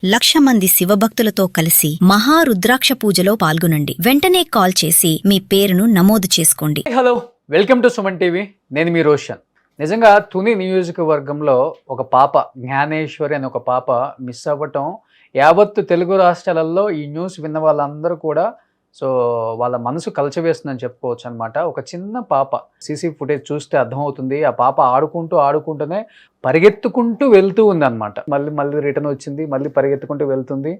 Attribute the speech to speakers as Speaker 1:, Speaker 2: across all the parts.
Speaker 1: 1,00,000 మంది శివభక్తులతో కలిసి మహారుద్రాక్ష పూజలో పాల్గొనండి. వెంటనే కాల్ చేసి మీ పేరును నమోదు చేసుకోండి.
Speaker 2: Hello, welcome to Suman TV. నేను మీ రోషన్. నిజంగా తుని నియోజకవర్గంలో ఒక పాప జ్ఞానేశ్వరి అనే ఒక పాప మిస్ అవ్వటం యావత్తు తెలుగు రాష్ట్రాలలో ఈ న్యూస్ విన్న వాళ్ళందరూ కూడా వాళ్ళ మనసు కలిచివేస్తుందని చెప్పుకోవచ్చు అనమాట. ఒక చిన్న పాప సీసీ ఫుటేజ్ చూస్తే అర్థమవుతుంది. ఆ పాప ఆడుకుంటూనే పరిగెత్తుకుంటూ వెళ్తూ ఉంది అనమాట. మళ్ళీ రిటర్న్ వచ్చింది, మళ్ళీ పరిగెత్తుకుంటూ వెళ్తుంది.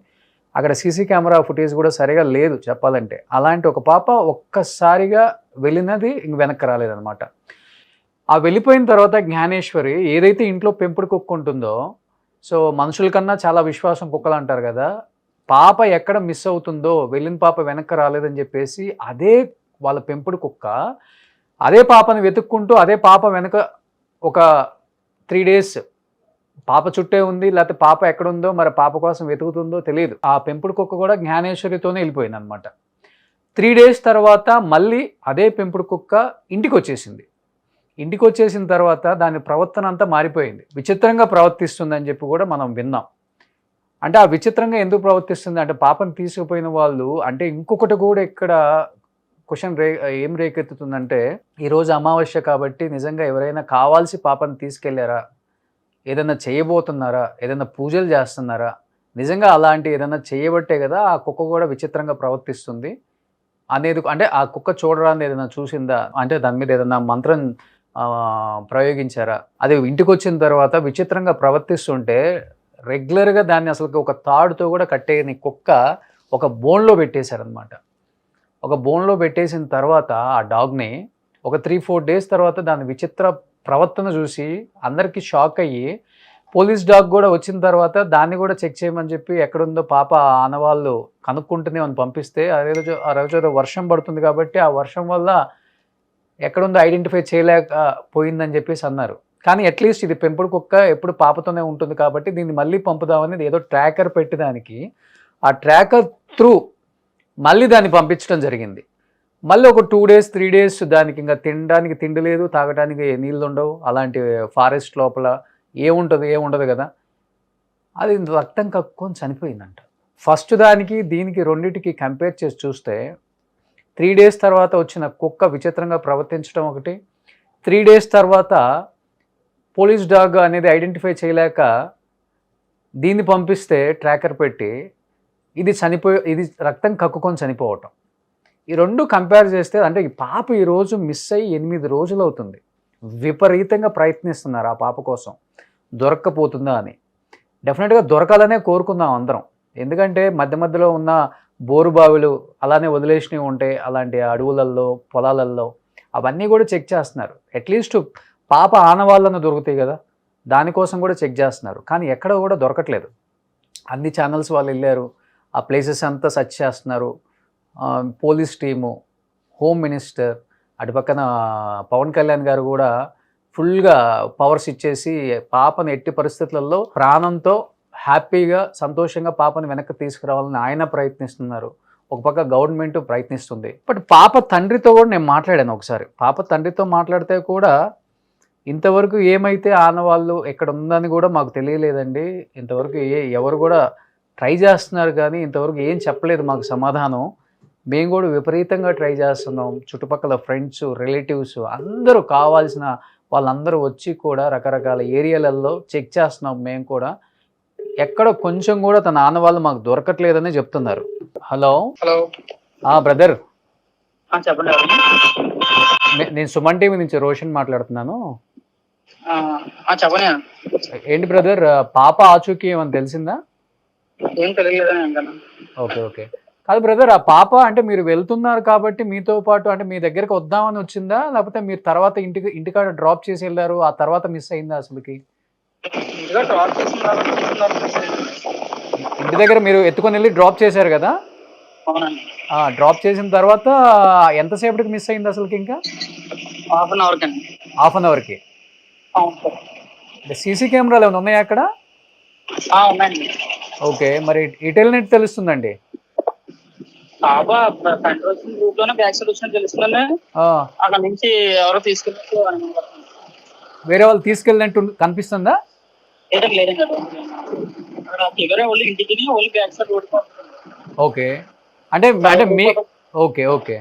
Speaker 2: అక్కడ సీసీ కెమెరా ఫుటేజ్ కూడా సరిగా లేదు చెప్పాలంటే. అలాంటి ఒక పాప ఒక్కసారిగా వెళ్ళినది ఇంక వెనక్కి రాలేదనమాట. ఆ వెళ్ళిపోయిన తర్వాత జ్ఞానేశ్వరి ఏదైతే ఇంట్లో పెంపుడు కుక్క ఉంటుందో, మనుషుల కన్నా చాలా విశ్వాసం కుక్కలు అంటారు కదా, పాప ఎక్కడ మిస్ అవుతుందో, వెళ్ళిన పాప వెనక్కి రాలేదని చెప్పేసి అదే వాళ్ళ పెంపుడు కుక్క అదే పాపని వెతుక్కుంటూ అదే పాప వెనక ఒక 3 days పాప చుట్టే ఉంది. లేకపోతే పాప ఎక్కడుందో మరి పాప కోసం వెతుకుతుందో తెలియదు. ఆ పెంపుడు కుక్క కూడా జ్ఞానేశ్వరితోనే వెళ్ళిపోయింది అనమాట. 3 days తర్వాత మళ్ళీ అదే పెంపుడు కుక్క ఇంటికి వచ్చేసిన తర్వాత దాని ప్రవర్తన అంతా మారిపోయింది. విచిత్రంగా ప్రవర్తిస్తుందని చెప్పి కూడా మనం విన్నాం. అంటే ఆ విచిత్రంగా ఎందుకు ప్రవర్తిస్తుంది అంటే, పాపను తీసుకుపోయిన వాళ్ళు అంటే ఇంకొకటి కూడా ఇక్కడ క్వశ్చన్ ఏం రేకెత్తుతుందంటే, ఈరోజు అమావాస్య కాబట్టి నిజంగా ఎవరైనా కావాల్సి పాపను తీసుకెళ్లారా, ఏదైనా చేయబోతున్నారా, ఏదైనా పూజలు చేస్తున్నారా, నిజంగా అలాంటి ఏదైనా చేయబట్టే కదా ఆ కుక్క కూడా విచిత్రంగా ప్రవర్తిస్తుంది అనేది. అంటే ఆ కుక్క చూడరాని ఏదైనా చూసిందా, అంటే దాని మీద ఏదైనా మంత్రం ప్రయోగించారా, అది ఇంటికి వచ్చిన తర్వాత విచిత్రంగా ప్రవర్తిస్తుంటే రెగ్యులర్గా దాన్ని అసలు ఒక తాడుతో కూడా కట్టేయని కుక్క ఒక బోన్లో పెట్టేశారనమాట. ఒక బోన్లో పెట్టేసిన తర్వాత ఆ డాగ్ని ఒక 3-4 days తర్వాత దాని విచిత్ర ప్రవర్తన చూసి అందరికీ షాక్ అయ్యి పోలీస్ డాగ్ కూడా వచ్చిన తర్వాత దాన్ని కూడా చెక్ చేయమని చెప్పి ఎక్కడుందో పాప ఆనవాళ్ళు కనుక్కుంటూనే అని పంపిస్తే, ఆ రోజు వర్షం పడుతుంది కాబట్టి ఆ వర్షం వల్ల ఎక్కడుందో ఐడెంటిఫై చేయలేకపోయిందని చెప్పేసి అన్నారు. కానీ అట్లీస్ట్ ఇది పెంపుడు కుక్క ఎప్పుడు పాపతోనే ఉంటుంది కాబట్టి దీన్ని మళ్ళీ పంపుదామని ఏదో ట్రాకర్ పెట్టడానికి ఆ ట్రాకర్ త్రూ మళ్ళీ దాన్ని పంపించడం జరిగింది. మళ్ళీ ఒక 2 days 3 days దానికి ఇంకా తినడానికి తిండి లేదు, తాగడానికి నీళ్ళు ఉండవు. అలాంటి ఫారెస్ట్ లోపల ఏముండదు కదా. అది రక్తం కక్కుకొని చనిపోయిందంట. ఫస్ట్ దానికి దీనికి రెండింటికి కంపేర్ చేసి చూస్తే 3 days తర్వాత వచ్చిన కుక్క విచిత్రంగా ప్రవర్తించడం ఒకటి, 3 days తర్వాత పోలీస్ డాగ్ అనేది ఐడెంటిఫై చేయలేక దీన్ని పంపిస్తే ట్రాకర్ పెట్టి ఇది రక్తం కక్కుకొని చనిపోవటం. ఈ రెండు కంపేర్ చేస్తే అంటే ఈ పాప ఈరోజు మిస్ అయ్యి 8 రోజులు అవుతుంది. విపరీతంగా ప్రయత్నిస్తున్నారు ఆ పాప కోసం, దొరక్కపోతుందా అని. డెఫినెట్గా దొరకాలనే కోరుకుందాం అందరం. ఎందుకంటే మధ్యలో ఉన్న బోరుబావులు అలానే వదిలేసినవి ఉంటాయి, అలాంటి అడవులల్లో పొలాలల్లో అవన్నీ కూడా చెక్ చేస్తున్నారు. అట్లీస్ట్ పాప ఆనవాళ్ళను దొరుకుతాయి కదా, దానికోసం కూడా చెక్ చేస్తున్నారు. కానీ ఎక్కడ కూడా దొరకట్లేదు. అన్ని ఛానల్స్ వాళ్ళు వెళ్ళారు, ఆ ప్లేసెస్ అంతా సెర్చ్ చేస్తున్నారు. పోలీస్ టీము, హోమ్ మినిస్టర్, అటు పక్కన పవన్ కళ్యాణ్ గారు కూడా ఫుల్గా పవర్స్ ఇచ్చేసి పాపను ఎట్టి పరిస్థితులలో ప్రాణంతో హ్యాపీగా సంతోషంగా పాపను వెనక్కి తీసుకురావాలని ఆయన ప్రయత్నిస్తున్నారు. ఒక పక్క గవర్నమెంట్ ప్రయత్నిస్తుంది. బట్ పాప తండ్రితో కూడా నేను మాట్లాడాను ఒకసారి. పాప తండ్రితో మాట్లాడితే కూడా ఇంతవరకు ఏమైతే ఆనవాళ్ళు ఎక్కడ ఉందని కూడా మాకు తెలియలేదండి. ఇంతవరకు ఎవరు కూడా ట్రై చేస్తున్నారు కానీ ఇంతవరకు ఏం చెప్పలేదు మాకు సమాధానం. మేము కూడా విపరీతంగా ట్రై చేస్తున్నాం. చుట్టుపక్కల ఫ్రెండ్స్, రిలేటివ్స్ అందరూ కావాల్సిన వాళ్ళందరూ వచ్చి కూడా రకరకాల ఏరియాలలో చెక్ చేస్తున్నాం. మేము కూడా ఎక్కడ కొంచెం కూడా తన ఆనవాళ్ళు మాకు దొరకట్లేదని చెప్తున్నారు. హలో బ్రదర్,
Speaker 3: చెప్పండి.
Speaker 2: నేను సుమన్ టీవీ నుంచి రోషన్ మాట్లాడుతున్నాను.
Speaker 3: చెప్పండి.
Speaker 2: ఏంటి బ్రదర్, పాప ఆచూకీ ఏమని తెలిసిందా?
Speaker 3: ఏం తెలియలేదు.
Speaker 2: ఓకే. కాదు బ్రదర్, ఆ పాప అంటే మీరు వెళ్తున్నారు కాబట్టి మీతో పాటు అంటే మీ దగ్గరకు వద్దామని వచ్చిందా, లేకపోతే మీరు తర్వాత ఇంటికాడ డ్రాప్ చేసి వెళ్ళారు, ఆ తర్వాత మిస్ అయిందా అసలుకి? ఇంటి దగ్గర మీరు ఎత్తుకొని వెళ్ళి డ్రాప్ చేశారు కదా?
Speaker 3: అవునండి.
Speaker 2: డ్రాప్ చేసిన తర్వాత ఎంతసేపటికి మిస్ అయింది అసలుకి? ఇంకా హాఫ్ అన్ అవర్కి. సీసీ కెమెరాలు ఏమైనా ఉన్నాయా అక్కడ?
Speaker 3: ఉన్నాయండి.
Speaker 2: ఓకే, మరి ఇటు వెళ్ళినట్టు తెలుస్తుందండి.
Speaker 3: పాప కంట్రోల్ గ్రూప్ లోనే బ్యాక్ సైడ్ వచ్చినట్టు తెలుస్తుందండి. అక్కడ నుంచి ఎవరో తీసుకెళ్ళినట్టు
Speaker 2: వేరే వాళ్ళు తీసుకెళ్ళినట్టు కనిపిస్తుందా?
Speaker 3: లేదండి. అక్కడ ఫిగర్ వాళ్ళు ఇంటికి వాళ్ళు బ్యాక్ సైడ్ ఓడిపోతుంది.
Speaker 2: ఓకే. అంటే అంటే మీ ఓకే. ఓకే.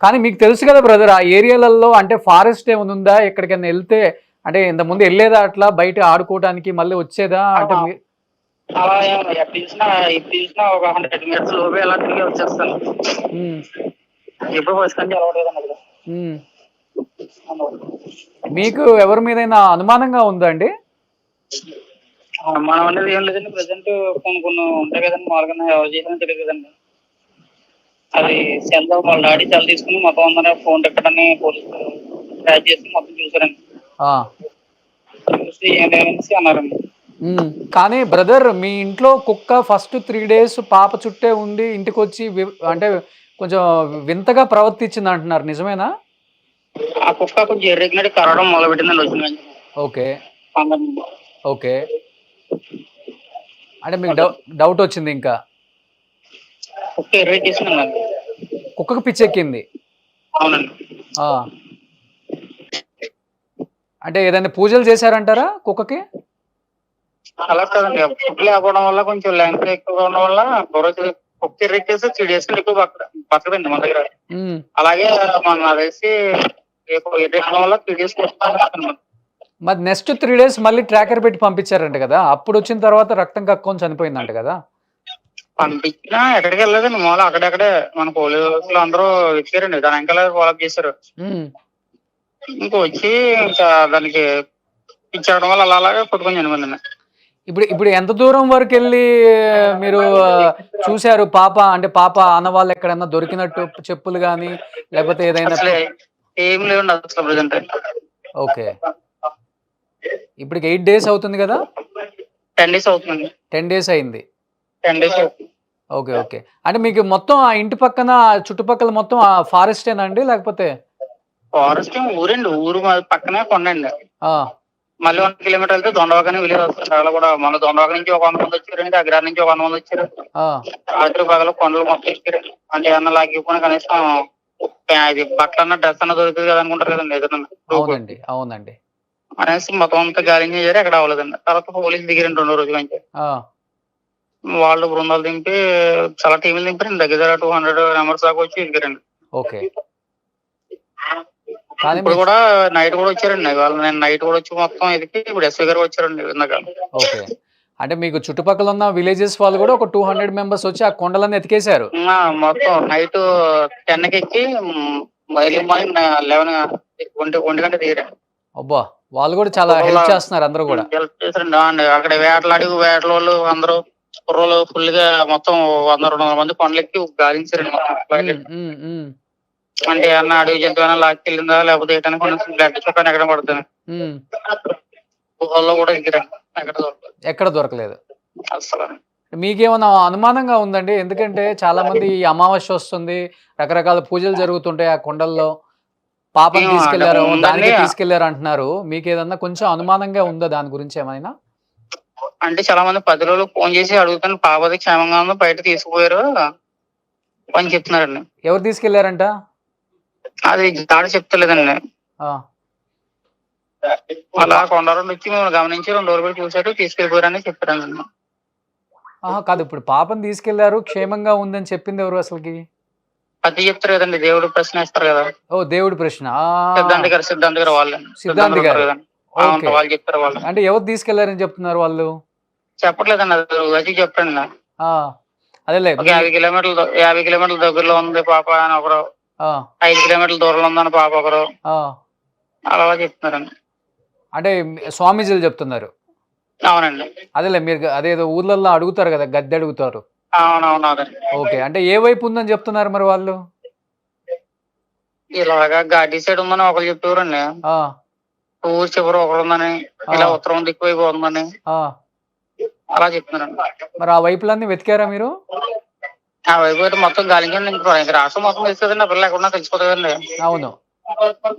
Speaker 2: కానీ మీకు తెలుసు కదా బ్రదర్, ఆ ఏరియాలలో అంటే ఫారెస్ట్ ఏమైనా ఉందా? ఎక్కడికైనా వెళ్తే అంటే ఇంతకుముందు వెళ్ళేదా అట్లా బయట ఆడుకోవడానికి, మళ్ళీ వచ్చేదా? అంటే
Speaker 3: అలా ఎప్పుడు చూసినా ఒక 100 మీటర్స్ లోపే ఎలా తిరిగి వచ్చేస్తాను. ఎప్పుడు బస్ కంటే అలవాటు లేదండి అక్కడ.
Speaker 2: మీకు ఎవరి మీదైనా అనుమానంగా ఉందా అండి?
Speaker 3: మనం అనేది ఏం లేదండి. ప్రజెంట్ కొన్ని ఉంటాయి కదండి, మామూలుగా ఎవరు చేసినా తెలియదు కదండి. అది సెల్ వాళ్ళ డాడీ సెల్ తీసుకుని మొత్తం అందరూ ఫోన్ ఎక్కడని పోలీసులు ట్రాక్ చేసి మొత్తం చూసారండి. చూసి ఏంటనేసి అన్నారండి.
Speaker 2: కానీ బ్రదర్, మీ ఇంట్లో కుక్క ఫస్ట్ 3 days పాప చుట్టే ఉండి ఇంటికి వచ్చి అంటే కొంచెం వింతగా ప్రవర్తించింది అంటున్నారు, నిజమేనా?
Speaker 3: ఆ కుక్క కొంచెం ఎర్రెగ్గినట్టు కరవడం మొదలు పెట్టిందండి వచ్చిన.
Speaker 2: ఓకే. ఓకే. అంటే మీకు డౌట్ వచ్చింది ఇంకా?
Speaker 3: కుక్క ఎర్రెక్కేసిందండి.
Speaker 2: కుక్కకు పిచ్చెక్కింది.
Speaker 3: అవునండి.
Speaker 2: అంటే ఏదైనా పూజలు చేశారంటారా కుక్కకి?
Speaker 3: అలా కాదండి, ఫుడ్ లేకపోవడం వల్ల కొంచెం లెంత్ ఎక్కువగా ఉండడం వల్ల కుక్క ఎర్రెక్కేసి 3 days ఎక్కువ బతకదండి మన దగ్గర. అలాగే మనం అదేసి ఎర్రెక్కడం వల్ల 3 days
Speaker 2: మరి నెక్స్ట్ 3 days మళ్ళీ ట్రాకర్ పెట్టి పంపించారంట కదా, అప్పుడు వచ్చిన తర్వాత రక్తం కక్కుని చనిపోయిందంట కదా?
Speaker 3: పంపించినా ఎక్కడికి వెళ్ళలేదండి, మామూలు అక్కడెక్కడే మన పోలీసులు అందరూ వచ్చారండి, దాని వెనకాల ఫాలోఅప్ చేశారు. వచ్చి ఇంకా దానికి ఇచ్చేయడం వల్ల అలాగే కొట్టుకొని చనిపోయిందండి.
Speaker 2: ఇప్పుడు ఎంత దూరం వరకు వెళ్ళి మీరు చూశారు పాప? అంటే పాప ఆనవాళ్ళు ఎక్కడన్నా దొరికినట్టు చెప్పులు గానీ లేకపోతే ఏదైనా?
Speaker 3: ఏం లేవండి అసలు ప్రజెంట్.
Speaker 2: ఓకే. ఇప్పటికి 8 days అవుతుంది కదా?
Speaker 3: 10 days అవుతుంది.
Speaker 2: 10 days అయింది.
Speaker 3: 10 days.
Speaker 2: ఓకే. ఓకే. అంటే మీకు మొత్తం ఆ ఇంటి పక్కన చుట్టుపక్కల మొత్తం ఆ ఫారెస్టేనా అండి లేకపోతే?
Speaker 3: ఫారెస్ట్ ఊరండి, ఊరు పక్కనే కొండండి. మళ్ళీ 1 kilometer వెళ్తే దొండవాక విలేజ్ వస్తుంది. అలా కూడా మన దొండవాక నుంచి ఒక 100 మంది వచ్చారండి, అగ్రహారం నుంచి ఒక 100 మంది వచ్చారు. రాత్రి పగలు కొండలు మొత్తం వచ్చారు. అంటే ఏమన్నా లాగిపోయినా కనీసం అది బట్టలన్నా డ్రెస్ అన్న దొరుకుతుంది కదా అనుకుంటారు కదండి ఎదురు.
Speaker 2: అవునండి.
Speaker 3: అనేసి మొత్తం అంతా గాలింగ్ చేశారు, ఎక్కడ అవ్వలేదండి. తర్వాత పోలీసులు దిగారండి 2వ రోజు నుంచి. వాళ్ళు బృందాలు దింపి చాలా టీంలు దింపారండి, దగ్గర 200 members దాకా వచ్చి దిగారండి.
Speaker 2: ఓకే.
Speaker 3: ఇప్పుడు కూడా నైట్ కూడా వచ్చారండి, వాళ్ళు నేను నైట్ కూడా వచ్చి మొత్తం ఎదికి ఇప్పుడు ఎస్ఐ గారు వచ్చారండి ఇందాక.
Speaker 2: ఓకే. అంటే మీకు చుట్టుపక్కల ఉన్న విలేజెస్ వాళ్ళు కూడా ఒక 200 members వచ్చి ఆ కొండలన్నీ ఎతికేశారు?
Speaker 3: మొత్తం నైట్ 10కి ఎక్కి మార్నింగ్ 11 గంట దిగారు.
Speaker 2: అబ్బా, వాళ్ళు కూడా చాలా హెల్ప్ చేస్తున్నారు, అందరూ కూడా
Speaker 3: హెల్ప్ చేశారండి. అక్కడ వేటల వాళ్ళు అందరూ కుర్రోళ్ళు ఫుల్ గా మొత్తం 100-200 మంది కొండలెక్కి గాలించారండి. అంటే ఏమన్నా అడవి జంతువు ఏమైనా లాక్కెళ్ళిందా లేకపోతే ఏంటని బ్లడ్ చెప్పని ఎక్కడ పడుతుంది. గుహల్లో కూడా
Speaker 2: ఎక్కడ దొరకలేదు
Speaker 3: అసలు.
Speaker 2: మీకేమైనా అనుమానంగా ఉందండి? ఎందుకంటే చాలా మంది ఈ అమావాస్య వస్తుంది, రకరకాల పూజలు జరుగుతుంటాయి ఆ కొండల్లో, పాపం తీసుకెళ్లారు, దానికి తీసుకెళ్లారు అంటున్నారు. మీకు ఏదన్నా కొంచెం అనుమానంగా ఉందా దాని గురించి ఏమైనా?
Speaker 3: అంటే చాలా మంది 10 రోజులు ఫోన్ చేసి అడుగుతాను, పాపది క్షేమంగా ఉందో బయట తీసుకుపోయారు అని చెప్తున్నారండి.
Speaker 2: ఎవరు తీసుకెళ్లారంట?
Speaker 3: అది దాడి చెప్తలేదండి. అలా కొండలు వచ్చి మేము గమనించి 2 రోజులు కూడా చూసారు, తీసుకెళ్లిపోయారని చెప్పారండి.
Speaker 2: కాదు, ఇప్పుడు పాపం తీసుకెళ్లారు, క్షేమంగా ఉందని చెప్పింది ఎవరు అసలుకి?
Speaker 3: అది చెప్తారు కదండి, దేవుడు ప్రశ్న ఇస్తారు కదా.
Speaker 2: దేవుడి ప్రశ్న.
Speaker 3: సిద్ధాంత్ గారు వాళ్ళు.
Speaker 2: సిద్ధాంత్ గారు
Speaker 3: వాళ్ళు చెప్తారు. వాళ్ళు
Speaker 2: అంటే ఎవరు తీసుకెళ్లారని చెప్తున్నారు వాళ్ళు?
Speaker 3: చెప్పట్లేదండి, అది చెప్పండి.
Speaker 2: అదేలే,
Speaker 3: 50 కిలోమీటర్ల దగ్గరలో ఉంది పాప అని ఒకరు, 5 కిలోమీటర్ల దూరంలో ఉందని పాప ఒకరు, అలా చెప్తున్నారండి.
Speaker 2: అంటే స్వామీజీలు చెప్తున్నారు?
Speaker 3: అవునండి.
Speaker 2: అదేలే, మీరు అదేదో ఊర్లలో అడుగుతారు కదా, గద్దె అడుగుతారు.
Speaker 3: అవునవును.
Speaker 2: ఓకే. అంటే ఏ వైపు ఉందని చెప్తున్నారు మరి వాళ్ళు?
Speaker 3: ఇలాగా ఘాటీ సైడ్ ఉందని ఒకరు చెప్పేవారండి, ఊరు చివరి ఒకరు ఉందని, ఇలా ఉత్తరం దిక్కు వైపు ఉందని అలా చెప్తున్నారండి.
Speaker 2: మరి ఆ వైపులన్నీ వెతికారా మీరు?
Speaker 3: ఆ వైపు అయితే మొత్తం గాలించండి, ఇంకా రాష్ట్రం మొత్తం తెలుస్తుందండి, ఆ పిల్లలు ఎక్కడున్నా తెలిసిపోతుందండి.
Speaker 2: అవును.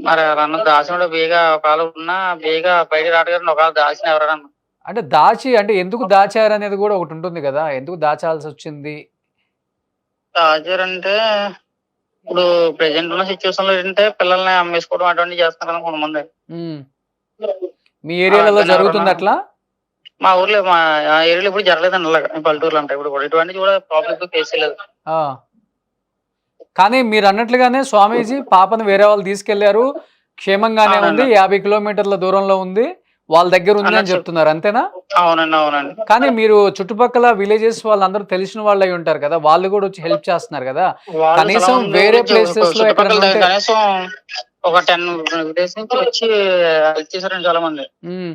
Speaker 3: మరి అన్న దాచిన బేగా ఒకవేళ ఉన్నా బేగా బయట రావడం, ఒకవేళ దాచిన ఎవరన్నా
Speaker 2: అంటే దాచి, అంటే ఎందుకు దాచారు అనేది కూడా ఒకటి ఉంటుంది కదా, ఎందుకు దాచాల్సి వచ్చింది?
Speaker 3: దాచారంటే ఇప్పుడు ప్రెసెంట్ ఉన్న సిచ్యువేషన్ లో ఏంటంటే పిల్లల్ని అమ్మేసుకోవడం అటువంటివి చేస్తున్నారు కొంతమంది.
Speaker 2: మీ ఏరియాలో జరుగుతుంది అట్లా?
Speaker 3: మా ఊర్లో మా ఏరియాలో ఇప్పుడు జరగలేదండి అలాగా పల్లెటూర్లు అంటే ఇప్పుడు కూడా ఇటువంటి కూడా ప్రాబ్లమ్ ఫేస్ చేయలేదు.
Speaker 2: ఆ! కానీ మీరు అన్నట్లుగానే స్వామీజీ పాపను వేరే వాళ్ళు తీసుకెళ్లారు. క్షేమంగానే ఉంది.
Speaker 3: అవునండి.
Speaker 2: 50 కిలోమీటర్ల దూరంలో ఉంది. వాళ్ళ దగ్గర ఉంది అని
Speaker 3: అన్నట్టు
Speaker 2: చెప్తున్నారు. అంతేనా?
Speaker 3: అవునండి. అవునండి.
Speaker 2: కానీ మీరు చుట్టుపక్కల విలేజెస్ వాళ్ళందరూ తెలిసిన వాళ్ళై ఉంటారు కదా! వాళ్ళు గూడా వచ్చి హెల్ప్ చేస్తున్నారు గదా!
Speaker 3: వాళ్ళు చాలా
Speaker 2: కనీసం
Speaker 3: మంది
Speaker 2: వేరే
Speaker 3: గురించి
Speaker 2: ప్లేసెస్‌లో
Speaker 3: చుట్టుపక్కల
Speaker 2: ఎక్కడన్నా ఉంటే
Speaker 3: కనీసం ఒక 10 విలేజ్ నుంచి వచ్చి హెల్ప్ చేశారండి చాలా మంది.
Speaker 2: హ్మ్.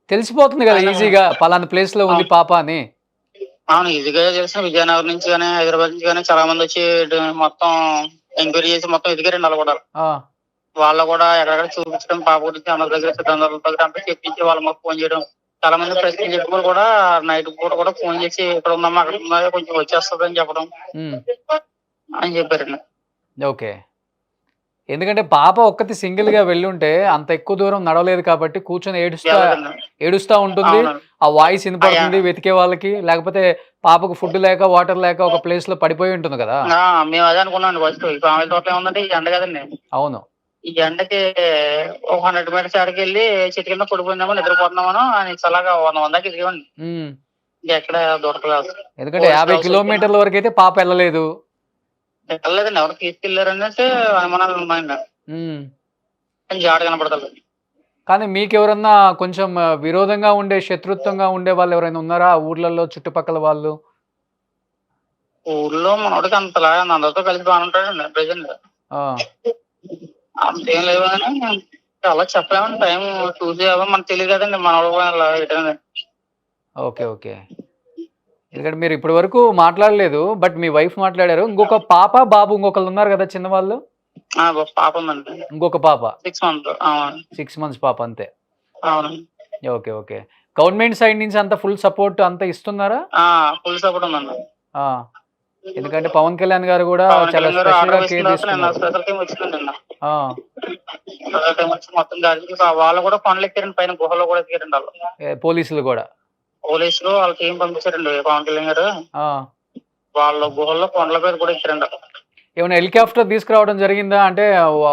Speaker 2: తెలిసిపోతుంది గదా!
Speaker 3: ఆయన
Speaker 2: ఈజీగా పలానా ప్లేస్‌లో ఉంది
Speaker 3: అవును.
Speaker 2: పాప అని.
Speaker 3: అవును. ఈజీగా తెలిసిన విజయనగరం నుంచి గాని, హైదరాబాద్ నుంచి గాని చాలా మంది వచ్చి మొత్తం ఎంక్వైరీ చేసి మొత్తం ఎతికారండి ఆళ్ళు కూడా.
Speaker 2: ఆ!
Speaker 3: వాళ్ళు కూడా ఎక్కడెక్కడ చూపించడం, పాప గురించి అందరి దగ్గర సిద్ధాంతాల దగ్గర అంతా చెప్పించి వాళ్ళు మాకు ఫోన్ చేయడం. చాలా మంది ప్రశ్నలు చెప్పినప్పుడు కూడా నైట్ పూట కూడా ఫోన్ చేసి ఇక్కడ ఉందమ్మా, అక్కడ ఉందా కొంచెం వచ్చేస్తదని చెప్పడం
Speaker 2: హ్మ్.
Speaker 3: అని చెప్పారండి.
Speaker 2: ఓకే. ఎందుకంటే పాప ఒక్కతి సింగిల్‌గా వెళ్ళుంటే అంత ఎక్కువ దూరం నడవలేదు కాబట్టి కూర్చొని
Speaker 3: వెళ్ళదండి.
Speaker 2: ఏడుస్తా ఉంటుంది.
Speaker 3: అవునండి.
Speaker 2: ఆ వాయిస్
Speaker 3: అయ్యా
Speaker 2: ఇనపడుతుంది వెతికే వాళ్ళకి. లేకపోతే పాపకు ఫుడ్ లేక, వాటర్ లేక ఒక ప్లేస్‌లో పడిపోయి ఉంటుంది గదా!
Speaker 3: ఆ! మేము అదే అనుకున్నామండి ఫస్ట్. ఈ పామాయిల్ తోటలో ఏముందంటే ఈ ఎండ కదండీ.
Speaker 2: అవును.
Speaker 3: ఈ ఎండకి ఒక 100 మీటర్స్ ఆడికెళ్ళి చెట్టు కింద పడిపోయిందేమో, నిద్రపోతున్నామనో అనేసి అలాగా 100 దాకా ఎతికామండి.
Speaker 2: హ్మ్.
Speaker 3: ఇంకెక్కడ దొరకలేదు.
Speaker 2: ఎందుకంటే
Speaker 3: పోలీస్
Speaker 2: 50
Speaker 3: రావాల్సి వచ్చింది.
Speaker 2: కిలోమీటర్ల వరకైతే పాప ఎళ్ళలేదు.
Speaker 3: ఎక్కడలేదండి. ఎవరో తీసుకెళ్లారనేసి అనుమానాలు ఉన్నాయండి.
Speaker 2: హ్మ్.
Speaker 3: కానీ జాడ కనపడతలేదు.
Speaker 2: కానీ మీకెవరన్నా కొంచెం విరోధంగా ఉండే, శత్రుత్వంగా ఉండే వాళ్ళెవరైనా ఉన్నారా? ఆ ఊర్లలో చుట్టుపక్కల వాళ్ళు?
Speaker 3: ఊర్లో మనోడికి అంతలా అందరితో కలిసి బానే ఉంటాడండి ప్రెజెంట్.
Speaker 2: ఆ!
Speaker 3: అంతేం లేవు గానీ అలా చెప్పలేమండి. టైం చూసి ఎవరో మనకు తెలీదు కదండీ మనోడు అలా ఎటని.
Speaker 2: ఓకే. ఓకే. ఎందుకంటే మీరు ఇప్పటి వరకు మాట్లాడలేదు. బట్ మీ వైఫ్ మాట్లాడారు. ఇంకొక పాప, బాబు ఇంకొకళ్ళున్నారు గదా! చిన్నవాళ్ళు.
Speaker 3: ఒక పాప ఉందండి.
Speaker 2: ఇంకొక పాప.
Speaker 3: 6 మంత్స్. అవును.
Speaker 2: 6 మంత్స్ పాప అంతే.
Speaker 3: అవునండి.
Speaker 2: ఓకే. ఓకే. గవర్నమెంట్ సైడ్ నుంచి అంతా ఫుల్ సపోర్ట్ అంతా ఇస్తున్నారా?
Speaker 3: ఆ! ఫుల్ సపోర్ట్ ఉందండి.
Speaker 2: ఆ! ఎందుకంటే పవన్ కళ్యాణ్ గారు గూడా
Speaker 3: పవన్
Speaker 2: చాలా
Speaker 3: కళ్యాణ్ గారు ఆర్డర్
Speaker 2: స్పెషల్‌గా
Speaker 3: వేసిన
Speaker 2: కేర్
Speaker 3: తర్వాత నిన్న
Speaker 2: తీసుకున్నారు.
Speaker 3: స్పెషల్ టీమ్ వచ్చిందండి నిన్న.
Speaker 2: ఆ!
Speaker 3: స్పెషల్ టీమ్ వచ్చి మొత్తం గాలించి వాళ్ళు కూడా కొండలెక్కారండి పైన గుహలో కూడా ఎక్కారండి ఆళ్ళు.
Speaker 2: పోలీసులు గూడా.
Speaker 3: పోలీసులు వాళ్ళ టీమ్ పంపించారండి పవన్ కళ్యాణ్ గారు.
Speaker 2: ఆ!
Speaker 3: వాళ్ళు గుహల్లో కొండల మీద కూడా ఎక్కారండి.
Speaker 2: ఏమైనా హెలికాప్టర్ తీసుకురావడం జరిగిందా? అంటే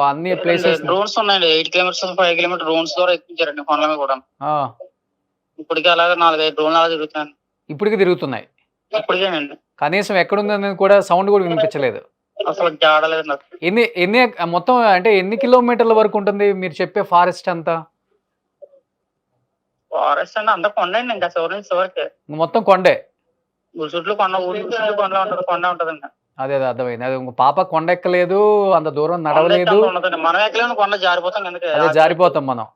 Speaker 2: అన్ని
Speaker 3: లేదండి.
Speaker 2: ప్లేసెస్‌ని
Speaker 3: డ్రోన్స్ ఉన్నాయండి. 8 కిలోమీటర్స్, 5 కిలోమీటర్ డ్రోన్స్ ద్వారా ఎక్కించారండి కొండల మీద కూడా.
Speaker 2: ఆ!
Speaker 3: ఇప్పటికే అలాగే 4, 5 డ్రోన్లు అలా తిరుగుతున్నాయండి.
Speaker 2: ఇప్పటికి తిరుగుతున్నాయి.
Speaker 3: ఇప్పటికేనండి.
Speaker 2: కనీసం ఎక్కడుందని కూడా సౌండ్ గూడా వినిపించలేదు.
Speaker 3: అసలు జాడ లేదండి అసలు.
Speaker 2: ఎన్ని ఎన్ని మొత్తం అంటే ఎన్ని కిలోమీటర్ల వరకు ఉంటుంది మీరు చెప్పే ఫారెస్ట్ అంతా?
Speaker 3: ఫారెస్ట్ అంటే అంతా కొండండి ఇంకా చివరి నుంచి చివరికి.
Speaker 2: మొత్తం కొండే.
Speaker 3: ఊరు చుట్టూ కొండ, ఊరు చుట్టూ కొండ ఉంటది. కొండే ఉంటదండి.
Speaker 2: అదే అదే అర్థమైంది. అదే ఇంక పాప కొండెక్కలేదు, అంత దూరం
Speaker 3: కొండ ఎక్కి
Speaker 2: నడవలేదు.
Speaker 3: అంత ఉండదండి. మనం ఎక్కలేని కొండ జారిపోతాం కిందకి
Speaker 2: అదే
Speaker 3: ఆగిపోద్ది.
Speaker 2: జారిపోతాం మనం.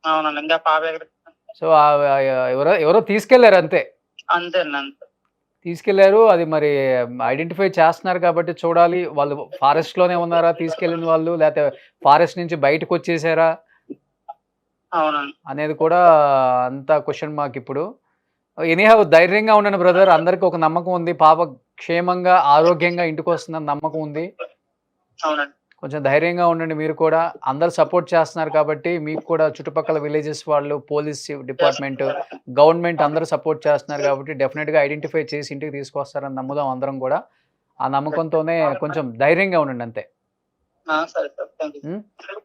Speaker 3: అవునండి. ఇంకా పాప ఎక్కడ
Speaker 2: సో, ఎవరో ఎవరో తీసుకెళ్లారు అంతే.
Speaker 3: అంతేనండి అంతే.
Speaker 2: తీసుకెళ్లారు. అది మరి ఐడెంటిఫై చేస్తున్నారు కాబట్టి చూడాలి. వాళ్ళు ఫారెస్ట్‌లోనే ఉన్నారా తీసుకెళ్ళిన వాళ్ళు? లేతే ఫారెస్ట్ నుంచి బయటకొచ్చేసారా?
Speaker 3: అవునండి.
Speaker 2: అనేది కూడా అంతా క్వెషన్ మార్క్ ఇప్పుడు. ఎనీహౌ ధైర్యంగా ఉండండి బ్రదర్. అందరికి ఒక నమ్మకం ఉంది. పాప క్షేమంగా, ఆరోగ్యంగా ఇంటికొస్తుందని నమ్మకం ఉంది.
Speaker 3: అవునండి.
Speaker 2: కొంచెం ధైర్యంగా ఉండండి మీరు కూడా. అందరూ సపోర్ట్ చేస్తున్నారు కాబట్టి మీకు కూడా చుట్టుపక్కల విలేజెస్ వాళ్ళు, పోలీస్
Speaker 3: యెస్.
Speaker 2: డిపార్ట్‌మెంట్, గవర్నమెంట్ అందరూ సపోర్ట్ చేస్తున్నారు కాబట్టి డెఫినిట్‌గా ఐడెంటిఫై చేసి ఇంటికి తీసుకొస్తారని నమ్ముదాం అందరం గూడా. ఆ నమ్మకంతోనే కొంచెం ధైర్యంగా ఉండండి అంతే.
Speaker 3: సరే సార్. Thank you.
Speaker 2: హ్మ్.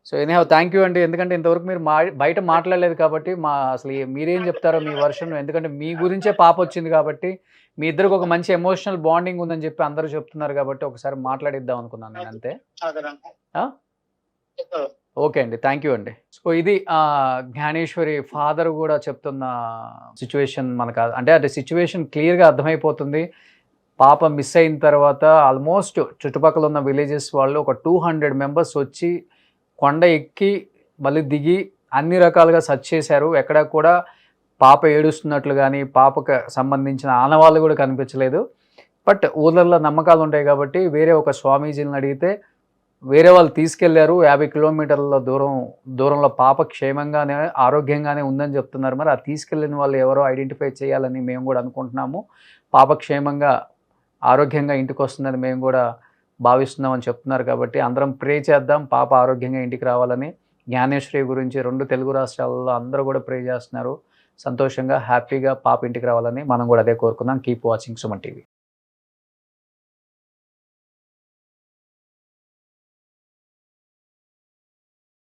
Speaker 2: సో, ఎనీహౌ థాంక్ యూ అండి. ఎందుకంటే ఇంతవరకు మీరు బయట మాట్లాడలేదు కాబట్టి అసలు మీరేం చెప్తారో మీ వెర్షన్ ఎందుకంటే మీ గురించే పాపొచ్చింది కాబట్టి, మీ ఇద్దరికి ఒక మంచి ఎమోషనల్ బాండింగ్ ఉందని చెప్పి అందరూ చెప్తున్నారు కాబట్టి ఒకసారి మాట్లాడిద్దాం అనుకున్నాను నేను అంతే.
Speaker 3: అదేనండి.
Speaker 2: ఆ! ఓకే అండి. థాంక్ యూ అండి. సో, ఇది జ్ఞానేశ్వరి ఫాదర్ గూడా చెప్తున్న సిట్యుయేషన్ మనకు అంటే సిట్యుయేషన్ క్లియర్‌గా అర్థమైపోతుంది. పాప మిస్ అయిన తర్వాత ఆల్మోస్ట్ చుట్టుపక్కల ఉన్న విలేజెస్ వాళ్ళు ఒక 200 మెంబర్స్ వచ్చి కొండ ఎక్కి, మళ్ళీ దిగి అన్ని రకాలుగా సెర్చ్ చేశారు. ఎక్కడా కూడా పాప ఏడుస్తున్నట్లు గానీ, పాపకు సంబంధించిన ఆనవాళ్ళు గూడా కనిపించలేదు. బట్ ఊర్లల్లో నమ్మకాలుంటాయి గాబట్టి వేరే ఒక స్వామీజీలని అడిగితే వేరే వాళ్ళు తీసుకెళ్లారు. 50 కిలోమీటర్ల దూరంలో పాప క్షేమంగానే, ఆరోగ్యంగానే ఉందని చెప్తున్నారు. మరి ఆ తీసుకెళ్ళిన వాళ్ళు ఎవరో ఐడెంటిఫై చేయాలని మేము గూడా అనుకుంటున్నాము. పాప క్షేమంగా, ఆరోగ్యంగా ఇంటికొస్తుందని మేము గూడా భావిస్తున్నామని చెప్తున్నారు కాబట్టి అందరం ప్రే చేద్దాం. పాప ఆరోగ్యంగా ఇంటికి రావాలని. జ్ఞానేశ్వరి గురించి 2 తెలుగు రాష్ట్రాలలో అందరూ గూడా ప్రే చేస్తున్నారు. సంతోషంగా, హ్యాపీగా పాప ఇంటికి రావాలని మనం గూడా అదే కోరుకుందాం. Keep watching Suman TV.